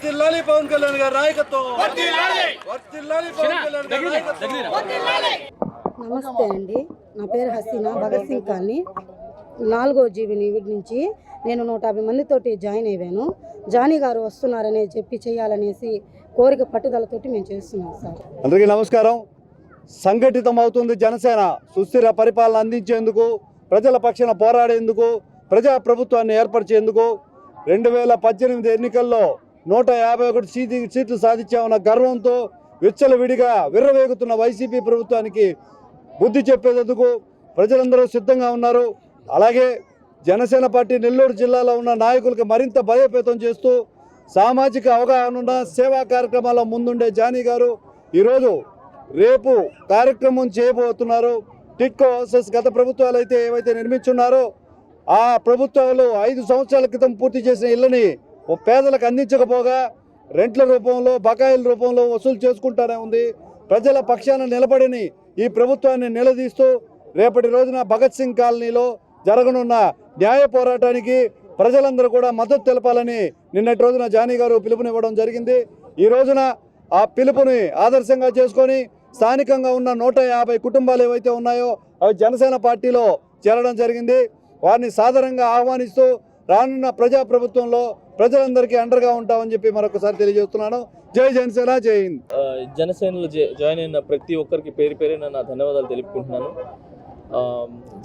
వర్ధిల్లాలి పవన్ కళ్యాణ్ గారి నాయకత్వం, వర్ధిల్లాలి పవన్ కళ్యాణ్ గారి నాయకత్వం. నమస్తే అండి, నా పేరు హసీనా, భగత్ సింగ్ కాలనీ 4వ జీవిని నుంచి నేను 150 మందితోటి జాయిన్ అయ్యాను. జానీ గారు వస్తున్నారని చెప్పి చేయాలనేసి కోరిక పట్టుదలతోటి మేము చేస్తున్నాం సార్. అందరికీ నమస్కారం. సంఘటితం అవుతుంది జనసేన. సుస్థిర పరిపాలన అందించేందుకు, ప్రజల పక్షాన పోరాడేందుకు, ప్రజా ప్రభుత్వాన్ని ఏర్పరిచేందుకు 2018 ఎన్నికల్లో 151 సీట్లు సాధించామన్న గర్వంతో విచ్చలవిడిగా విర్రవేగుతున్న వైసీపీ ప్రభుత్వానికి బుద్ధి చెప్పేందుకు ప్రజలందరూ సిద్ధంగా ఉన్నారు. అలాగే జనసేన పార్టీ నెల్లూరు జిల్లాలో ఉన్న నాయకులకు మరింత బలోపేతం చేస్తూ సామాజిక అవగాహన ఉన్న సేవా కార్యక్రమాల ముందుండే జానీ గారు ఈరోజు రేపు కార్యక్రమం చేయబోతున్నారు. టిట్కో హౌసెస్ గత ప్రభుత్వాలు అయితే ఏవైతే నిర్మించున్నారో ఆ ప్రభుత్వాలు 5 సంవత్సరాల క్రితం పూర్తి చేసిన ఇళ్ళని పేదలకు అందించకపోగా రెంట్ల రూపంలో, బకాయిల రూపంలో వసూలు చేసుకుంటానే ఉంది. ప్రజల పక్షాన నిలబడిని ఈ ప్రభుత్వాన్ని నిలదీస్తూ రేపటి రోజున భగత్ సింగ్ కాలనీలో జరగనున్న న్యాయ పోరాటానికి ప్రజలందరూ కూడా మద్దతు తెలపాలని నిన్నటి రోజున జానీ గారు పిలుపునివ్వడం జరిగింది. ఈ రోజున ఆ పిలుపుని ఆదర్శంగా చేసుకొని స్థానికంగా ఉన్న 150 కుటుంబాలు ఏవైతే ఉన్నాయో అవి జనసేన పార్టీలో చేరడం జరిగింది. వారిని సాదరంగా ఆహ్వానిస్తూ రానున్న ప్రజాప్రభుత్వంలో ప్రజలందరికీ అండగా ఉంటామని చెప్పి మరొకసారి తెలియజేస్తున్నాను. జై జనసేన, జై హింద్. జనసేనలో జాయిన్ అయిన ప్రతి ఒక్కరికి పేరు పేరున నా ధన్యవాదాలు తెలుపుకుంటున్నాను.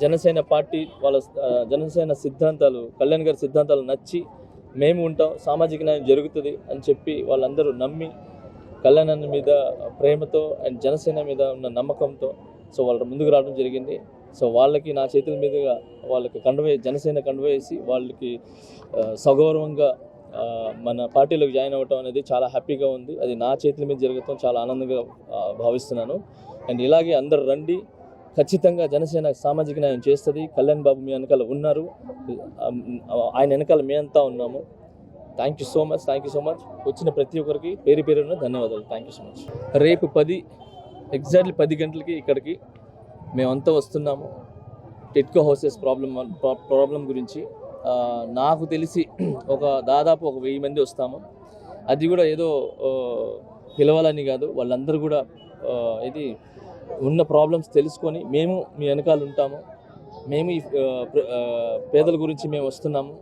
జనసేన పార్టీ వాళ్ళ జనసేన సిద్ధాంతాలు, కళ్యాణ్ గారి సిద్ధాంతాలు నచ్చి మేము ఉంటాం, సామాజిక న్యాయం జరుగుతుంది అని చెప్పి వాళ్ళందరూ నమ్మి కళ్యాణ్ మీద ప్రేమతో అండ్ జనసేన మీద ఉన్న నమ్మకంతో సో వాళ్ళు ముందుకు రావడం జరిగింది. సో వాళ్ళకి నా చేతుల మీదుగా వాళ్ళకి జనసేన కండువ వేసి వాళ్ళకి సగౌరవంగా మన పార్టీలోకి జాయిన్ అవ్వటం అనేది చాలా హ్యాపీగా ఉంది. అది నా చేతుల మీద జరగటం చాలా ఆనందంగా భావిస్తున్నాను. అండ్ ఇలాగే అందరు రండి, ఖచ్చితంగా జనసేన సామాజిక న్యాయం చేస్తుంది. కళ్యాణ్ బాబు మీ వెనకాల ఉన్నారు, ఆయన వెనకాల మేమంతా ఉన్నాము. Thank you so much. వచ్చిన ప్రతి ఒక్కరికి పేరు పేరున ధన్యవాదాలు. Thank you so much. రేపు ఎగ్జాక్ట్లీ 10 గంటలకి ఇక్కడికి మేమంతా వస్తున్నాము. టిట్కో హౌసెస్ ప్రాబ్లం గురించి నాకు తెలిసి దాదాపు 1000 మంది వస్తాము. అది కూడా ఏదో పిలవాలని కాదు, వాళ్ళందరూ కూడా ఇది ఉన్న ప్రాబ్లమ్స్ తెలుసుకొని మేము మీ వెనకాల ఉంటాము. మేము ఈ పేదల గురించి మేము వస్తున్నాము,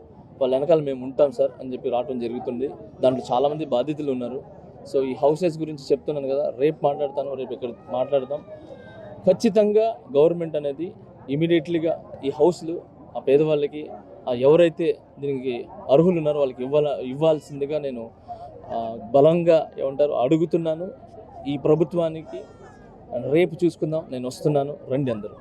వాళ్ళ వెనకాల మేము ఉంటాం సార్ అని చెప్పి రావడం జరుగుతుంది. దాంట్లో చాలామంది బాధితులు ఉన్నారు. సో ఈ హౌసెస్ గురించి చెప్తున్నాను కదా, రేపు ఇక్కడ మాట్లాడతాం. ఖచ్చితంగా గవర్నమెంట్ అనేది ఇమీడియట్లీగా ఈ హౌస్లు ఆ పేదవాళ్ళకి ఎవరైతే దీనికి అర్హులు ఉన్నారో వాళ్ళకి ఇవ్వాల్సిందిగా నేను బలంగా అడుగుతున్నాను. ఈ ప్రభుత్వానికి రేపు చూసుకుందాం. నేను వస్తున్నాను, రండి అందరూ.